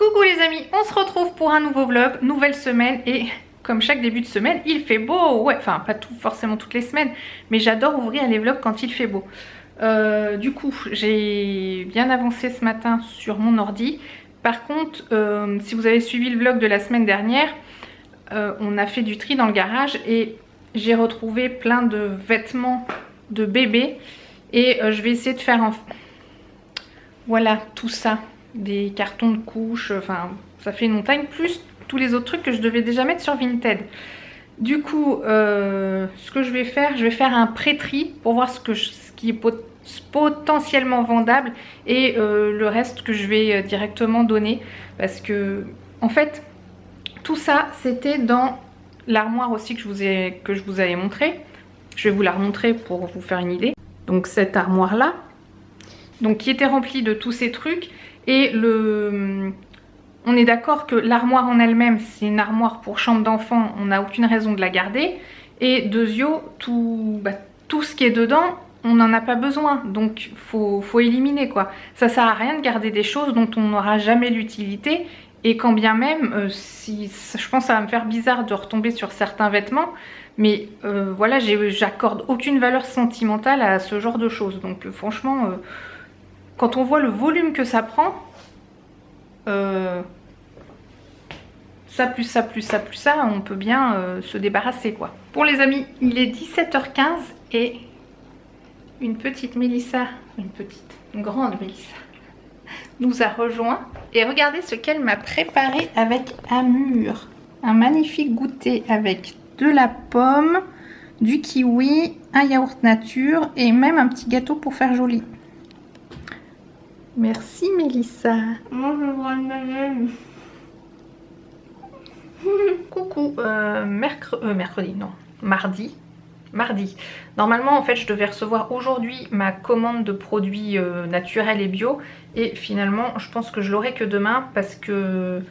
Coucou les amis, on se retrouve pour un nouveau vlog, nouvelle semaine et comme chaque début de semaine, il fait beau. Ouais, enfin pas forcément toutes les semaines, mais j'adore ouvrir les vlogs quand il fait beau. Du coup, j'ai bien avancé ce matin sur mon ordi. Par contre, si vous avez suivi le vlog de la semaine dernière, on a fait du tri dans le garage et j'ai retrouvé plein de vêtements de bébé et je vais essayer de faire voilà tout ça, des cartons de couches, enfin ça fait une montagne, plus tous les autres trucs que je devais déjà mettre sur Vinted. Du coup, ce que je vais faire un pré-tri pour voir ce qui est potentiellement vendable et le reste que je vais directement donner, parce que en fait tout ça c'était dans l'armoire aussi que je vous avais montré. Je vais vous la remontrer pour vous faire une idée. Donc cette armoire là, donc qui était remplie de tous ces trucs, et on est d'accord que l'armoire en elle-même c'est une armoire pour chambre d'enfant, on n'a aucune raison de la garder, et deuxio tout ce qui est dedans on n'en a pas besoin, donc faut éliminer quoi. Ça sert à rien de garder des choses dont on n'aura jamais l'utilité, et quand bien même je pense que ça va me faire bizarre de retomber sur certains vêtements, mais voilà, j'accorde aucune valeur sentimentale à ce genre de choses, donc franchement quand on voit le volume que ça prend, ça plus ça plus ça plus ça, on peut bien se débarrasser quoi. Bon les amis, il est 17h15 et une petite Mélissa, une grande Mélissa nous a rejoint. Et regardez ce qu'elle m'a préparé avec Amur. Un magnifique goûter avec de la pomme, du kiwi, un yaourt nature et même un petit gâteau pour faire joli. Merci Mélissa. Moi je vois le même. Coucou, mercredi, non, mardi. Normalement en fait je devais recevoir aujourd'hui ma commande de produits naturels et bio, et finalement je pense que je l'aurai que demain parce que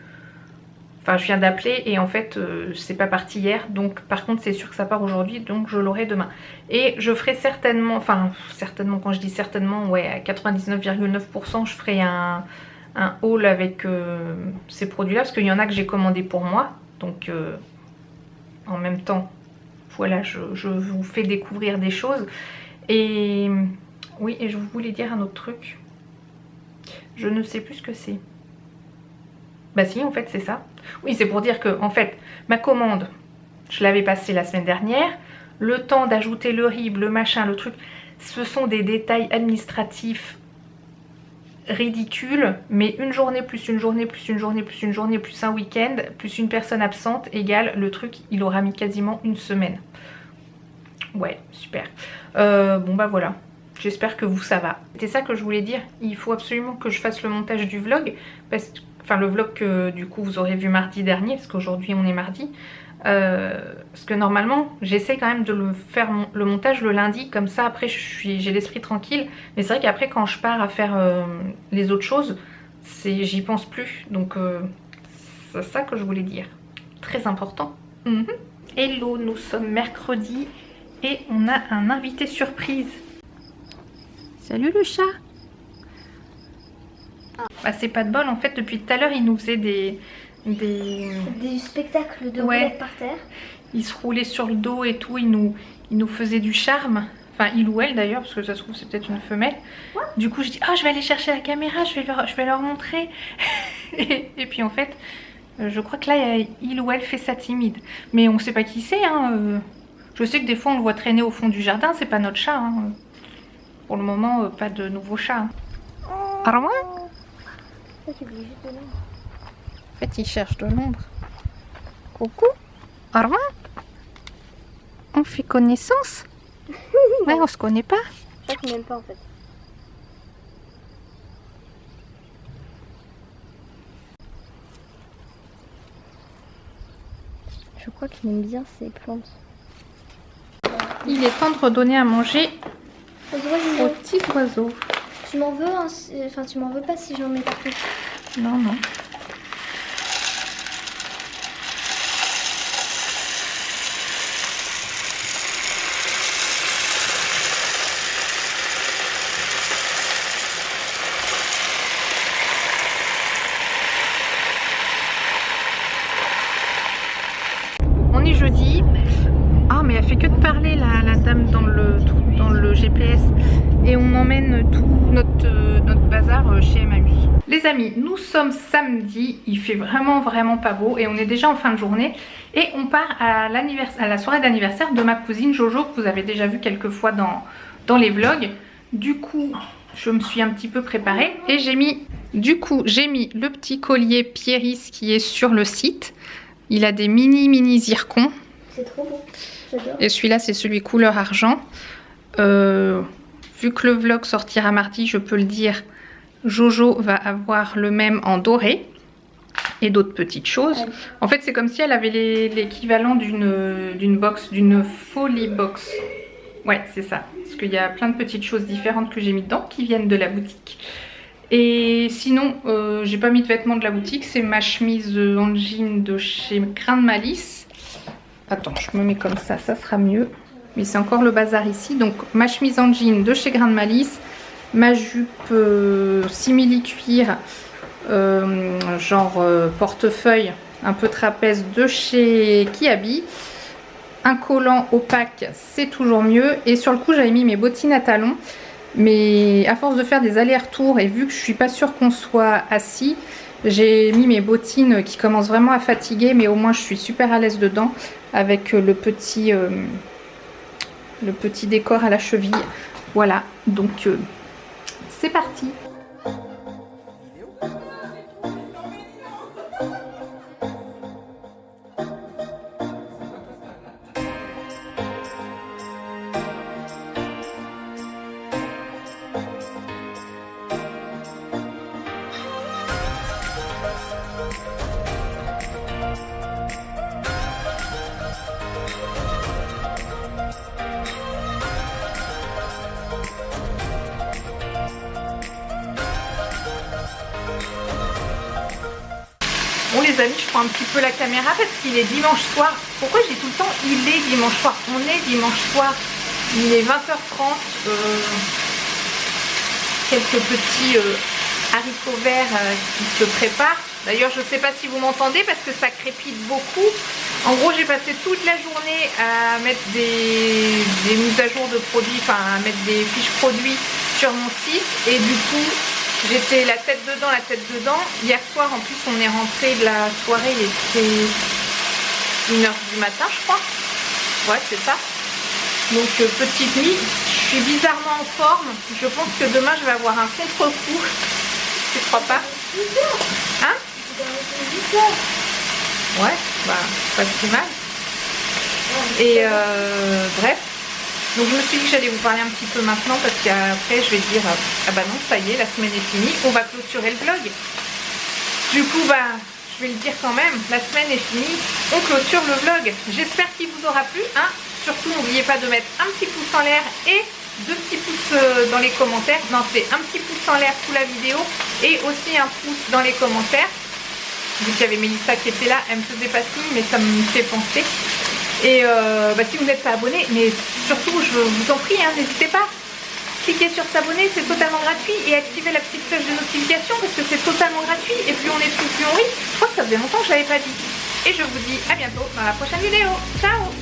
enfin je viens d'appeler et en fait c'est pas parti hier, donc par contre c'est sûr que ça part aujourd'hui, donc je l'aurai demain. Et je ferai certainement, enfin certainement, quand je dis certainement, ouais, à 99,9% je ferai un haul avec ces produits là, parce qu'il y en a que j'ai commandé pour moi, donc en même temps voilà, je vous fais découvrir des choses. Et oui, et je voulais dire un autre truc, je ne sais plus ce que c'est. Bah si, en fait c'est ça. Oui, c'est pour dire que en fait ma commande je l'avais passée la semaine dernière, le temps d'ajouter le RIB, le machin, le truc, ce sont des détails administratifs ridicule, mais une journée plus une journée plus une journée plus une journée plus un week-end plus une personne absente égale le truc, il aura mis quasiment une semaine. Ouais, super. Bon bah voilà, j'espère que vous ça va. C'était ça que je voulais dire, il faut absolument que je fasse le montage du vlog, enfin le vlog que du coup vous aurez vu mardi dernier, parce qu'aujourd'hui on est mardi. Parce que normalement j'essaie quand même de le faire le montage le lundi, comme ça après j'ai l'esprit tranquille, mais c'est vrai qu'après quand je pars à faire les autres choses, j'y pense plus, donc c'est ça que je voulais dire, très important. Hello, nous sommes mercredi et on a un invité surprise. Salut le chat. Bah c'est pas de bol, en fait depuis tout à l'heure il nous faisait des spectacles de ouais, roulettes par terre. Il se roulait sur le dos et tout, il nous faisait du charme. Enfin il ou elle d'ailleurs, parce que ça se trouve c'est peut-être une femelle. Ouais. Du coup je dis oh je vais aller chercher la caméra, je vais leur montrer. et puis en fait je crois que là il ou elle fait ça timide. Mais on sait pas qui c'est hein. Je sais que des fois on le voit traîner au fond du jardin, c'est pas notre chat hein. Pour le moment pas de nouveau chat hein. Armand ? Ça tu oublies juste de l'ombre. En fait il cherche de l'ombre. Coucou Armand, on fait connaissance. Ouais, on se connaît pas. Je crois qu'il m'aime pas en fait. Je crois qu'il aime bien ces plantes. Il est temps de redonner à manger aux oiseaux. Aux petits oiseaux. Tu m'en veux hein, enfin tu m'en veux pas si j'en mets partout. Non, non. dans le GPS et on emmène tout notre bazar chez Emmaüs. Les amis, nous sommes samedi, il fait vraiment pas beau et on est déjà en fin de journée et on part à la soirée d'anniversaire de ma cousine Jojo que vous avez déjà vu quelques fois dans les vlogs. Du coup, je me suis un petit peu préparée et j'ai mis le petit collier Pieris qui est sur le site. Il a des mini zircons. C'est trop beau, j'adore. Et celui-là, c'est celui couleur argent. Vu que le vlog sortira mardi, je peux le dire, Jojo va avoir le même en doré et d'autres petites choses. En fait, c'est comme si elle avait l'équivalent d'une box, d'une Folly box. Ouais, c'est ça. Parce qu'il y a plein de petites choses différentes que j'ai mis dedans qui viennent de la boutique. Et sinon, j'ai pas mis de vêtements de la boutique. C'est ma chemise en jean de chez Grain de Malice. Attends, je me mets comme ça sera mieux. Mais c'est encore le bazar ici. Donc ma chemise en jean de chez Grain de Malice, ma jupe simili cuir, genre portefeuille un peu trapèze de chez Kiabi, un collant opaque, c'est toujours mieux. Et sur le coup j'avais mis mes bottines à talons, mais à force de faire des allers-retours et vu que je suis pas sûre qu'on soit assis, j'ai mis mes bottines qui commencent vraiment à fatiguer, mais au moins je suis super à l'aise dedans avec le petit décor à la cheville. Voilà, donc c'est parti. Bon les amis, je prends un petit peu la caméra parce qu'il est dimanche soir. Pourquoi j'ai tout le temps il est dimanche soir? On est dimanche soir. Il est 20h30. Quelques petits haricots verts qui se préparent. D'ailleurs, je ne sais pas si vous m'entendez parce que ça crépite beaucoup. En gros, j'ai passé toute la journée à mettre des mises à jour de produits, enfin à mettre des fiches produits sur mon site. Et du coup, j'étais la tête dedans. Hier soir, en plus, on est rentré de la soirée, il était 1h du matin, je crois. Ouais, c'est ça. Donc, petite nuit. Je suis bizarrement en forme. Je pense que demain, je vais avoir un contre-coup. Tu crois pas? Hein? Ouais, bah, pas si mal. Et bref. Donc je me suis dit que j'allais vous parler un petit peu maintenant parce qu'après je vais dire ah bah non ça y est la semaine est finie, on va clôturer le vlog. Du coup bah je vais le dire quand même, la semaine est finie, on clôture le vlog. J'espère qu'il vous aura plu, hein. Surtout n'oubliez pas de mettre un petit pouce en l'air et 2 petits pouces dans les commentaires. Non, c'est un petit pouce en l'air sous la vidéo et aussi un pouce dans les commentaires. Vu qu'il y avait Mélissa qui était là, elle me faisait pas signe mais ça me fait penser. Et bah, si vous n'êtes pas abonné, mais surtout je vous en prie, hein, n'hésitez pas. Cliquez sur s'abonner, c'est totalement gratuit. Et activez la petite cloche de notification parce que c'est totalement gratuit. Et plus on est dessus, plus on rit. Je crois que ça faisait longtemps que je l'avais pas dit. Et je vous dis à bientôt dans la prochaine vidéo. Ciao!